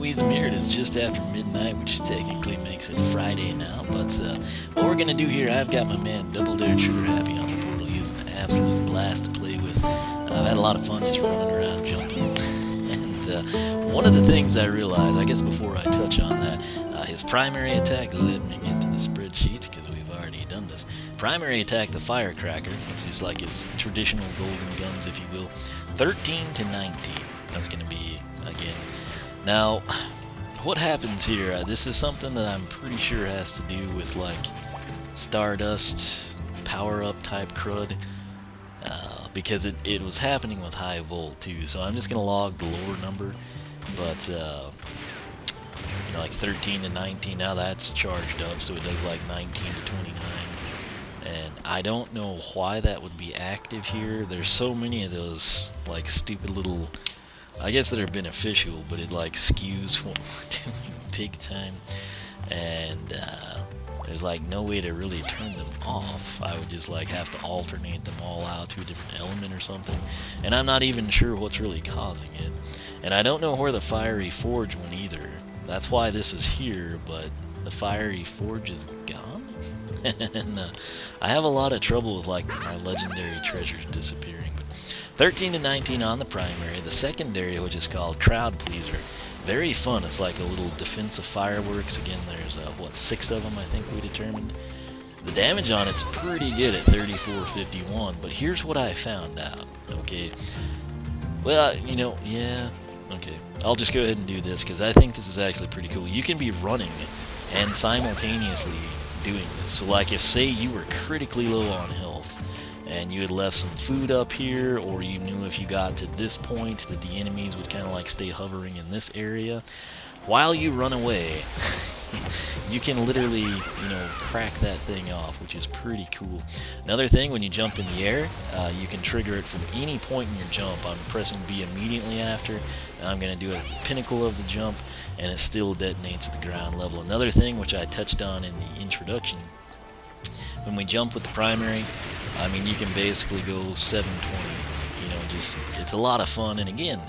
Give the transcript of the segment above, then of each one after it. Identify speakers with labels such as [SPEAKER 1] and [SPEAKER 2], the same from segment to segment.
[SPEAKER 1] Louise Mirrored is just after midnight, which technically makes it Friday now. But what we're gonna do here, I've got my man Double Dare Trigger Happy on the portal. He's an absolute blast to play with. I've had a lot of fun just running around jumping. And one of the things I realized, I guess before I touch on that, his primary attack, let me get to the spreadsheet because we've already done this. Primary attack, the Firecracker, which is like his traditional golden guns, if you will, 13 to 19. That's going to be, again. Now, what happens here, this is something that I'm pretty sure has to do with, like, Stardust, power-up type crud, because it was happening with high volt, too. So I'm just going to log the lower number, but, you know, like 13 to 19, now that's charged up, so it does, like, 19 to 29. And I don't know why that would be active here. There's so many of those, like, stupid little, I guess that are beneficial, but it, like, skews what we're doing big time. And there's, like, no way to really turn them off. I would just, like, have to alternate them all out to a different element or something. And I'm not even sure what's really causing it. And I don't know where the Fiery Forge went either. That's why this is here, but the Fiery Forge is gone? And I have a lot of trouble with, like, my legendary treasures disappearing. But 13 to 19 on the primary. The secondary, which is called Crowd Pleaser, very fun. It's like a little defensive fireworks. Again, there's what, 6 of them I think we determined. The damage on it's pretty good at 3451. But here's what I found out. Okay, well, you know, yeah. Okay, I'll just go ahead and do this because I think this is actually pretty cool. You can be running and simultaneously doing this. So like if say you were critically low on health and you had left some food up here, or you knew if you got to this point that the enemies would kind of like stay hovering in this area, while you run away you can literally, you know, crack that thing off, which is pretty cool. Another thing, when you jump in the air, you can trigger it from any point in your jump. I'm pressing B immediately after, and I'm going to do a pinnacle of the jump, and it still detonates at the ground level. Another thing, which I touched on in the introduction, when we jump with the primary, I mean, you can basically go 720, you know, just, it's a lot of fun. And again,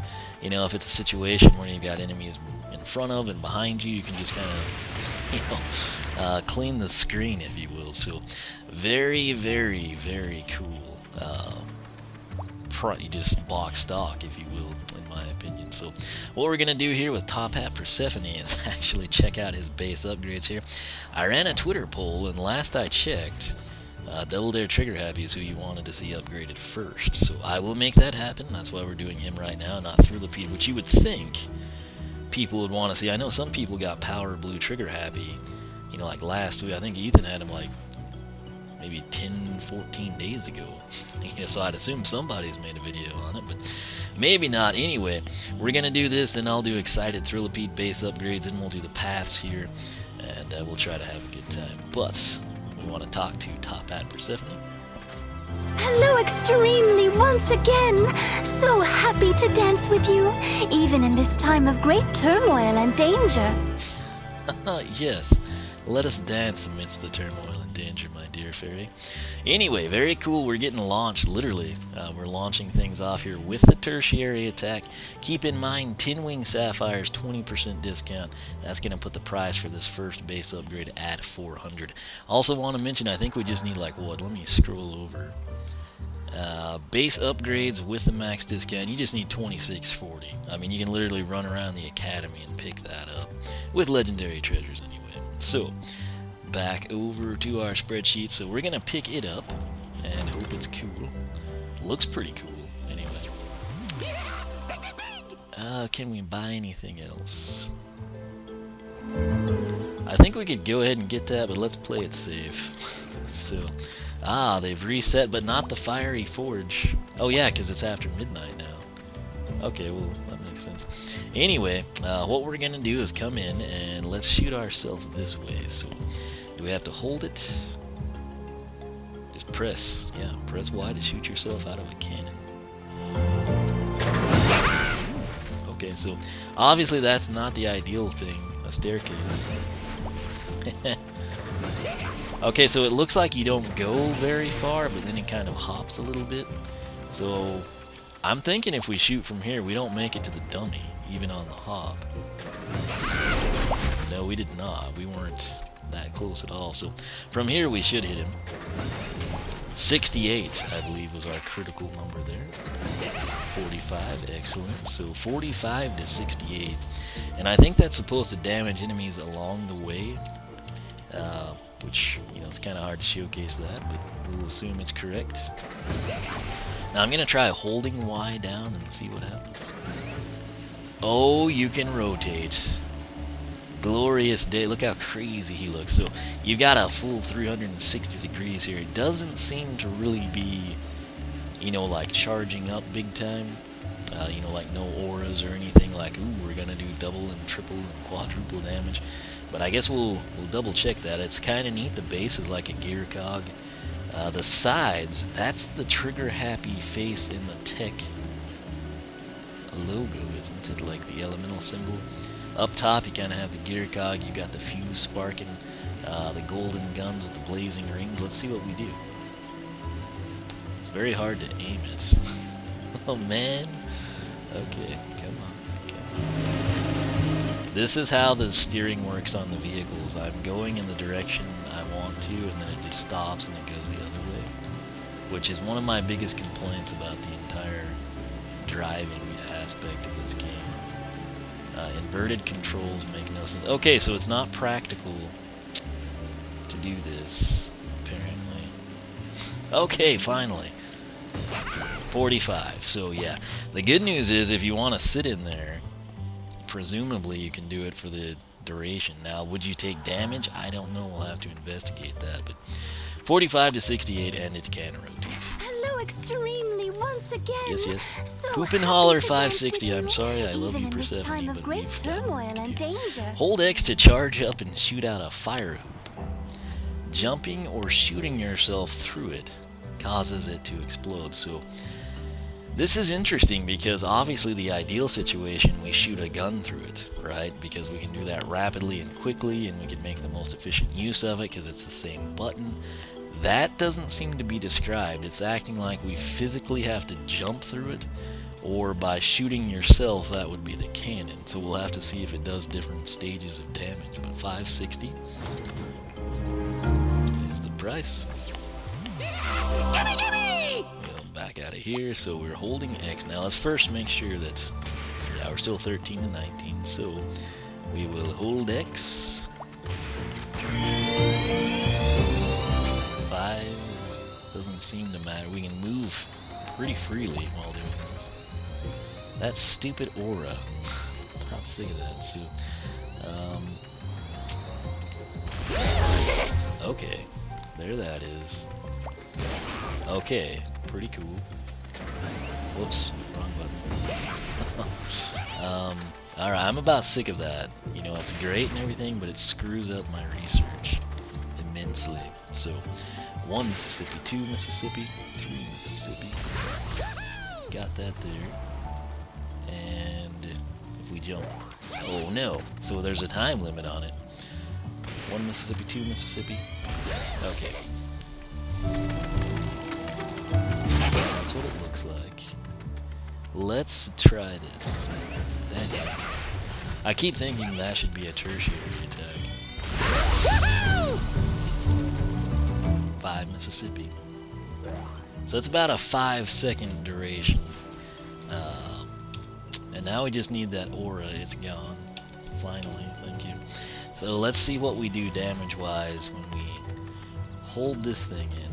[SPEAKER 1] you know, if it's a situation where you've got enemies in front of and behind you, you can just kind of, you know, clean the screen, if you will. So very, very, very cool. You just box stock, if you will, in my opinion. So what we're going to do here with Top Hat Persephone is actually check out his base upgrades here. I ran a Twitter poll, and last I checked, Double Dare Trigger Happy is who you wanted to see upgraded first. So I will make that happen. That's why we're doing him right now, not Thrillipede, which you would think people would want to see. I know some people got Power Blue Trigger Happy, you know, like last week. I think Ethan had him like maybe 10, 14 days ago. You know, so I'd assume somebody's made a video on it, but maybe not. Anyway, we're going to do this, then I'll do Excited Thrillipede base upgrades, and we'll do the paths here, and we'll try to have a good time. But we want to talk to Top Hat Persephone.
[SPEAKER 2] Hello, Extremely, once again. So happy to dance with you, even in this time of great turmoil and danger.
[SPEAKER 1] Yes, let us dance amidst the turmoil and danger, my dear fairy. Anyway, very cool. We're getting launched, literally. We're launching things off here with the tertiary attack. Keep in mind, 10 Wing Sapphires, 20% discount. That's going to put the price for this first base upgrade at 400. Also want to mention, I think we just need like what? Let me scroll over. Base upgrades with the max discount, you just need 2640. I mean, you can literally run around the academy and pick that up with legendary treasures anyway. So back over to our spreadsheet. So we're gonna pick it up and hope it's cool. Looks pretty cool anyway. Can we buy anything else? I think we could go ahead and get that, but let's play it safe. So they've reset, but not the Fiery Forge. Oh yeah, because it's after midnight now. Okay, well, that makes sense. Anyway, what we're gonna do is come in and let's shoot ourselves this way. So do we have to hold it? Just press Y to shoot yourself out of a cannon. Okay, so obviously that's not the ideal thing, a staircase. Okay, so it looks like you don't go very far, but then it kind of hops a little bit. So I'm thinking if we shoot from here, we don't make it to the dummy, even on the hop. No, we did not. We weren't that close at all. So from here we should hit him. 68, I believe, was our critical number there. 45, excellent. So 45 to 68. And I think that's supposed to damage enemies along the way. Which, you know, it's kind of hard to showcase that, but we'll assume it's correct. Now I'm going to try holding Y down and see what happens. Oh, you can rotate. Glorious day. Look how crazy he looks. So you got a full 360 degrees here. It doesn't seem to really be, you know, like charging up big time. You know, like no auras or anything like, ooh, we're going to do double and triple and quadruple damage. But I guess we'll double check that. It's kind of neat. The base is like a gear cog. The sides, that's the trigger happy face in the tech logo, isn't it? Like the elemental symbol. Up top, you kind of have the gear cog. You got the fuse sparking, the golden guns with the blazing rings. Let's see what we do. It's very hard to aim it. Oh man. Okay, come on. This is how the steering works on the vehicles. I'm going in the direction I want to, and then it just stops and it goes the other way. Which is one of my biggest complaints about the entire driving aspect of this game. Inverted controls make no sense. Okay, so it's not practical to do this, apparently. Okay, finally. 45. So yeah, the good news is if you want to sit in there, presumably you can do it for the duration. Now, would you take damage? I don't know. We'll have to investigate that. But 45 to 68, and it can rotate.
[SPEAKER 2] Hello, Extremely, once again.
[SPEAKER 1] Yes, yes.
[SPEAKER 2] So
[SPEAKER 1] Hoop and holler
[SPEAKER 2] happy to dance
[SPEAKER 1] 560.
[SPEAKER 2] with
[SPEAKER 1] I'm sorry, I love
[SPEAKER 2] even
[SPEAKER 1] you,
[SPEAKER 2] in this time
[SPEAKER 1] Persephone,
[SPEAKER 2] of
[SPEAKER 1] but
[SPEAKER 2] great
[SPEAKER 1] we've
[SPEAKER 2] turmoil and danger.
[SPEAKER 1] Hold X to charge up and shoot out a fire hoop. Jumping or shooting yourself through it causes it to explode. So this is interesting because obviously the ideal situation, we shoot a gun through it, right? Because we can do that rapidly and quickly, and we can make the most efficient use of it because it's the same button. That doesn't seem to be described. It's acting like we physically have to jump through it, or by shooting yourself, that would be the cannon. So we'll have to see if it does different stages of damage. But 560 is the price. Back out of here, so we're holding X. Now let's first make sure that, yeah, we're still 13 to 19, so we will hold X. 5 doesn't seem to matter. We can move pretty freely while doing this. That stupid aura. I'm not sick of that, so okay, there that is. Okay, pretty cool. Whoops, wrong button. Alright, I'm about sick of that. You know, it's great and everything, but it screws up my research immensely. So, 1 Mississippi, 2 Mississippi, 3 Mississippi. Got that there. And if we jump... Oh no, so there's a time limit on it. 1 Mississippi, 2 Mississippi. Okay. That's what it looks like. Let's try this. I keep thinking that should be a tertiary attack. 5 Mississippi. So it's about a 5-second duration. And now we just need that aura. It's gone. Finally, thank you. So let's see what we do damage-wise when we hold this thing in.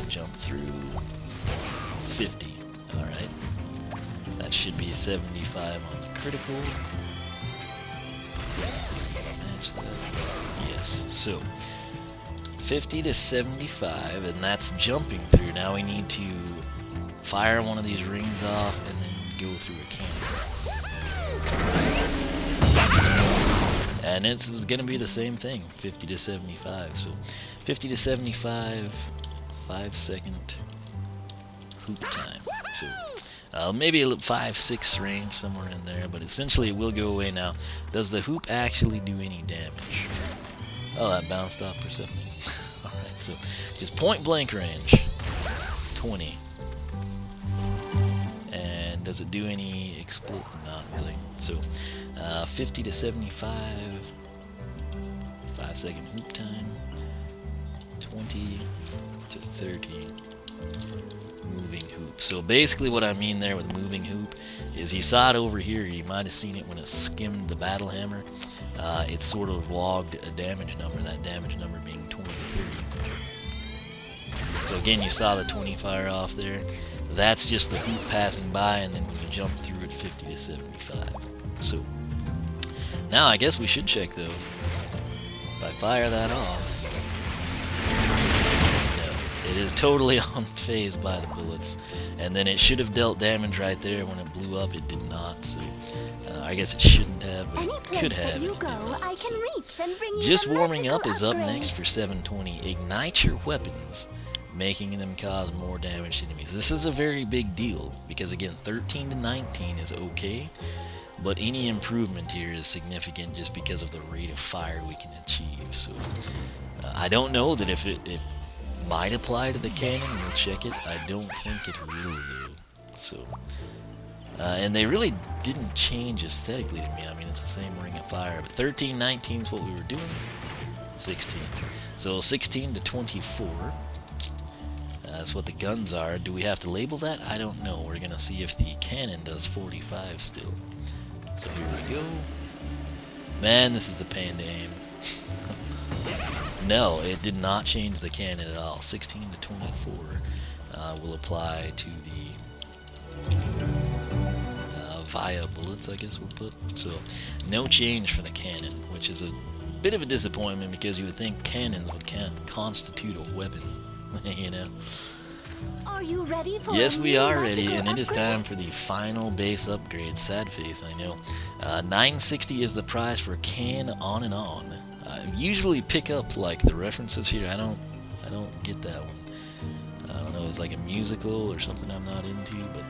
[SPEAKER 1] Jump through 50. Alright. That should be 75 on the critical. Let's see if I match that. Yes. So 50 to 75, and that's jumping through. Now we need to fire one of these rings off and then go through a cannon. And it's going to be the same thing, 50 to 75. So 50 to 75, 5-second hoop time. So maybe a 5-6 range, somewhere in there, but essentially it will go away now. Does the hoop actually do any damage? Oh, that bounced off Persephone. Alright, so just point blank range. 20. And does it do any explode? Not really. So 50 to 75, 5-second hoop time, 20 to 30 moving hoop. So basically what I mean there with moving hoop is you saw it over here, you might have seen it when it skimmed the battle hammer. It sort of logged a damage number, that damage number being 20 to 30. So again, you saw the 20 fire off there. That's just the hoop passing by, and then when you jump through it, 50 to 75. So now I guess we should check though. If I fire that off, it is totally unfazed by the bullets, and then it should have dealt damage right there when it blew up. It did not, so I guess it shouldn't have, but it could have.
[SPEAKER 2] You go, I can reach and bring you
[SPEAKER 1] just
[SPEAKER 2] the
[SPEAKER 1] warming up is up
[SPEAKER 2] upgrades.
[SPEAKER 1] next for 720. Ignite your weapons, making them cause more damage to enemies. This is a very big deal because again, 13 to 19 is okay, but any improvement here is significant just because of the rate of fire we can achieve. So I don't know that if it might apply to the cannon. We'll check it. I don't think it will do. So, and they really didn't change aesthetically to me. I mean, it's the same ring of fire. But 13, 19 is what we were doing. 16. So 16 to 24. That's what the guns are. Do we have to label that? I don't know. We're gonna see if the cannon does 45 still. So here we go. Man, this is a pain to aim. No, it did not change the cannon at all. 16 to 24 will apply to the via bullets, I guess we'll put. So, no change for the cannon, which is a bit of a disappointment because you would think cannons would constitute a weapon, you know.
[SPEAKER 2] Are you ready for
[SPEAKER 1] Yes,
[SPEAKER 2] a
[SPEAKER 1] we
[SPEAKER 2] new
[SPEAKER 1] are ready,
[SPEAKER 2] magical
[SPEAKER 1] and it is
[SPEAKER 2] upgrade?
[SPEAKER 1] time for the final base upgrade. Sad face, I know. 960 is the price for Can On and On. I usually pick up like the references here. I don't get that one. I don't know, it's like a musical or something I'm not into, but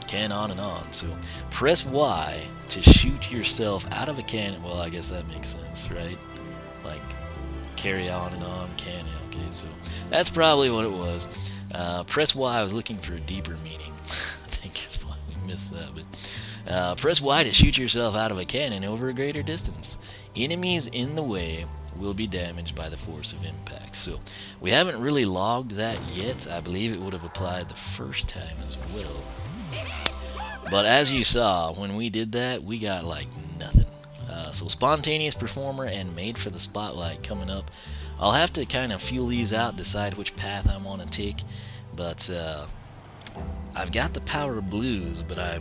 [SPEAKER 1] Can On and On. So press Y to shoot yourself out of a cannon. Well, I guess that makes sense, right? Like carry on and on, cannon. Okay, so that's probably what it was. Press Y. I was looking for a deeper meaning. I think it's why we missed that. But press Y to shoot yourself out of a cannon over a greater distance. Enemies in the way will be damaged by the force of impact. So we haven't really logged that yet. I believe it would have applied the first time as well. But as you saw, when we did that, we got like nothing. So spontaneous performer and made for the spotlight coming up. I'll have to kind of feel these out, decide which path I want to take. But I've got the power of blues, but I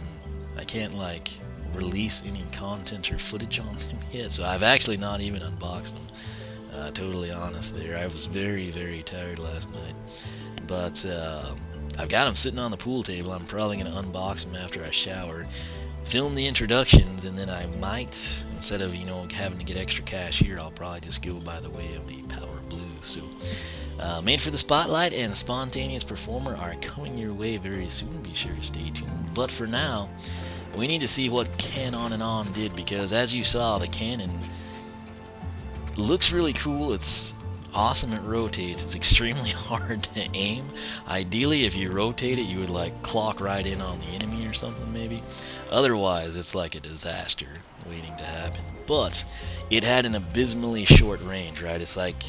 [SPEAKER 1] can't like release any content or footage on them yet, so I've actually not even unboxed them. Totally honest there. I was very, very tired last night, but I've got them sitting on the pool table. I'm probably going to unbox them after I shower, film the introductions, and then I might, instead of having to get extra cash here, I'll probably just go by the way of the power of blues. So made for the spotlight and spontaneous performer are coming your way very soon. Be sure to stay tuned. But for now, we need to see what Can On and On did, because as you saw, the cannon looks really cool. It's awesome. It rotates. It's extremely hard to aim. Ideally, if you rotate it, you would like clock right in on the enemy or something maybe. Otherwise, it's like a disaster waiting to happen. But it had an abysmally short range, right? It's like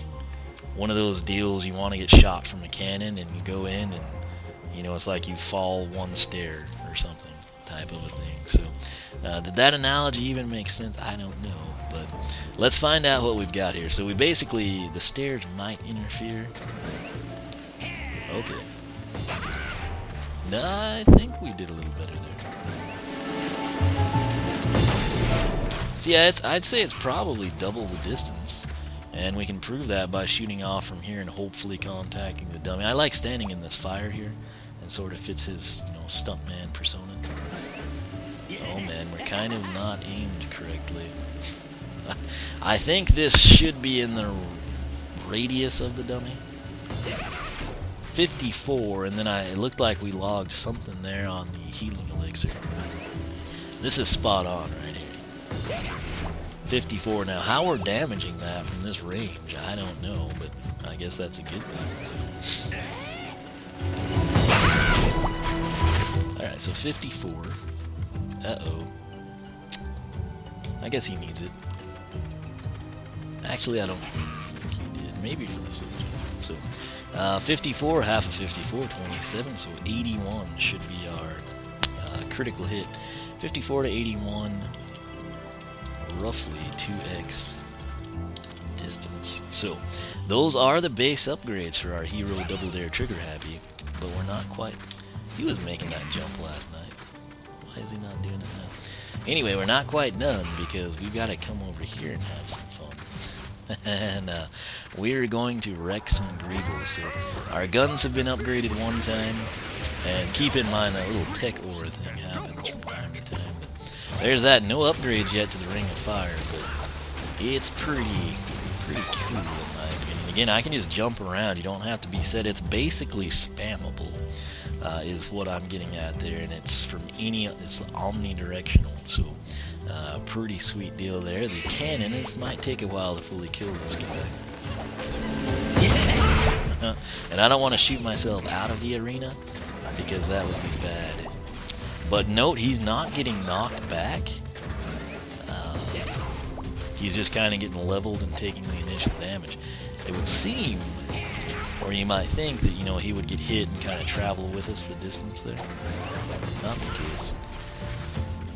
[SPEAKER 1] one of those deals you want to get shot from a cannon and you go in and it's like you fall one stair or something type of a thing. So did that analogy even make sense? I don't know, but let's find out what we've got here. So we basically, the stairs might interfere. Okay. No, I think we did a little better there. So yeah, I'd say it's probably double the distance, and we can prove that by shooting off from here and hopefully contacting the dummy. I like standing in this fire here. It sort of fits his, stuntman persona. Oh man, we're kind of not aimed correctly. I think this should be in the radius of the dummy. 54, and then it looked like we logged something there on the healing elixir. This is spot on right here. 54. Now, how we're damaging that from this range, I don't know, but I guess that's a good thing. So. Alright, so 54. Uh-oh. I guess he needs it. Actually, I don't think he did. Maybe for the soldier. So, 54, half of 54, 27. So 81 should be our critical hit. 54 to 81, roughly 2x distance. So, those are the base upgrades for our hero Double Dare Trigger Happy. But we're not quite... He was making that jump last night. Why is he not doing it now? Anyway, we're not quite done because we've got to come over here and have some fun. And we're going to wreck some Greebles. So our guns have been upgraded one time. And keep in mind that little tech ore thing happens from time to time. But there's that. No upgrades yet to the Ring of Fire. But it's pretty cool in my opinion. Again, I can just jump around. You don't have to be set. It's basically spammable. Is what I'm getting at there, and it's from it's omnidirectional, so pretty sweet deal there. The cannon, it might take a while to fully kill this guy. And I don't want to shoot myself out of the arena, because that would be bad. But note, he's not getting knocked back. He's just kind of getting leveled and taking the initial damage. It would seem... Or you might think that, you know, he would get hit and kind of travel with us the distance there. Not the case.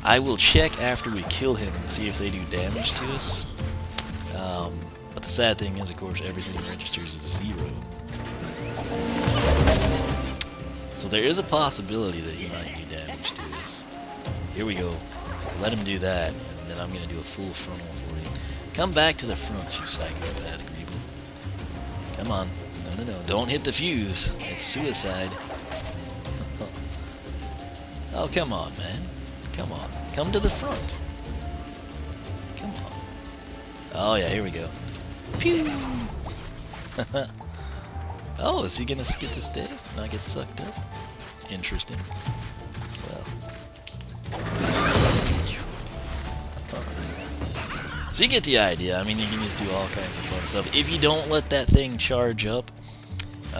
[SPEAKER 1] I will check after we kill him and see if they do damage to us. But the sad thing is, of course, everything registers as 0. So there is a possibility that he might do damage to us. Here we go. Let him do that, and then I'm going to do a full frontal for you. Come back to the front, you psychopath, Greeble. Come on. No, don't hit the fuse. It's suicide. Oh, come on, man. Come on. Come to the front. Come on. Oh, yeah, here we go. Pew! Oh, is he gonna get to stay? Not get sucked up? Interesting. Well. So you get the idea. I mean, you can just do all kinds of fun stuff. If you don't let that thing charge up,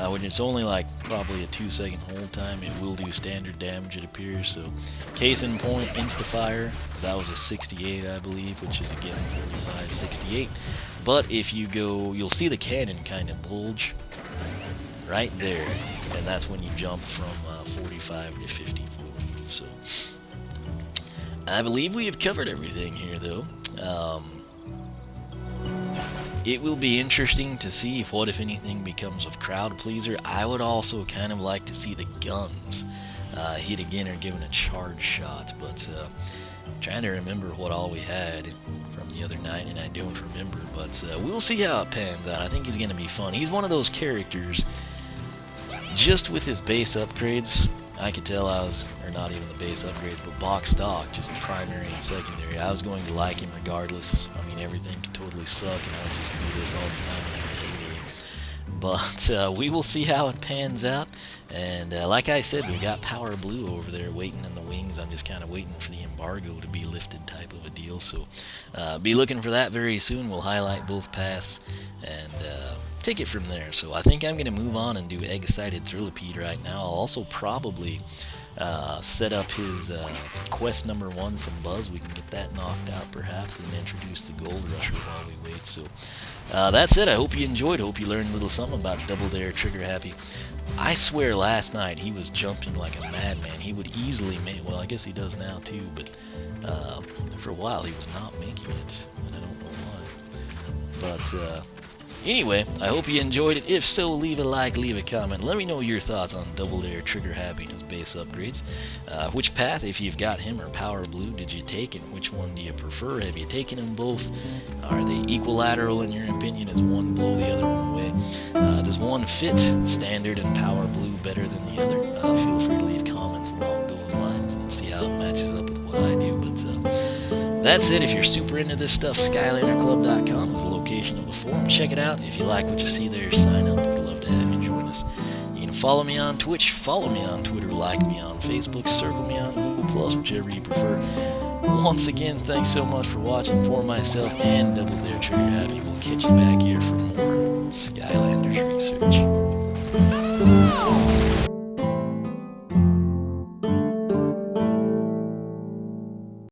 [SPEAKER 1] when it's only like probably a 2-second hold time, it will do standard damage, it appears. So, case in point, Instafire, that was a 68, I believe, which is again 45, 68. But if you go, you'll see the cannon kind of bulge right there, and that's when you jump from 45 to 54. So, I believe we have covered everything here, though. It will be interesting to see if anything becomes of Crowd Pleaser. I would also kind of like to see the guns hit again or given a charge shot, but I'm trying to remember what all we had from the other night, and I don't remember, but we'll see how it pans out. I think he's going to be fun. He's one of those characters, just with his base upgrades, I could tell or not even the base upgrades, but box stock, just primary and secondary, I was going to like him regardless. I mean, everything could totally suck, and I would just do this all the time, and I would hate it. But we will see how it pans out, and like I said, we got Power Blue over there waiting in the wings. I'm just kind of waiting for the embargo to be lifted type of a deal, so be looking for that very soon. We'll highlight both paths, and take it from there. So I think I'm going to move on and do Egg-Sighted Thrillipede right now. I'll also probably set up his quest number 1 from Buzz. We can get that knocked out perhaps, and then introduce the Gold Rusher while we wait. So that's it. I hope you enjoyed. Hope you learned a little something about Double Dare Trigger Happy. I swear last night he was jumping like a madman. He would easily make, well, I guess he does now too, but for a while he was not making it, and I don't know why. But anyway, I hope you enjoyed it. If so, leave a like, leave a comment. Let me know your thoughts on Double Dare Trigger Happy and his base upgrades. Which path, if you've got him or Power Blue, did you take, and which one do you prefer? Have you taken them both? Are they equilateral in your opinion? Is one blow the other one away? Does one fit Standard and Power Blue better than the other? Feel free to leave comments along those lines and see how it matches up with what I do. But that's it. If you're super into this stuff, SkylanderClub.com is the location of the forum. Check it out. If you like what you see there, sign up. We'd love to have you join us. You can follow me on Twitch, follow me on Twitter, like me on Facebook, circle me on Google+, whichever you prefer. Once again, thanks so much for watching. For myself and Double Dare Trigger Happy, we'll catch you back here for more Skylanders Research.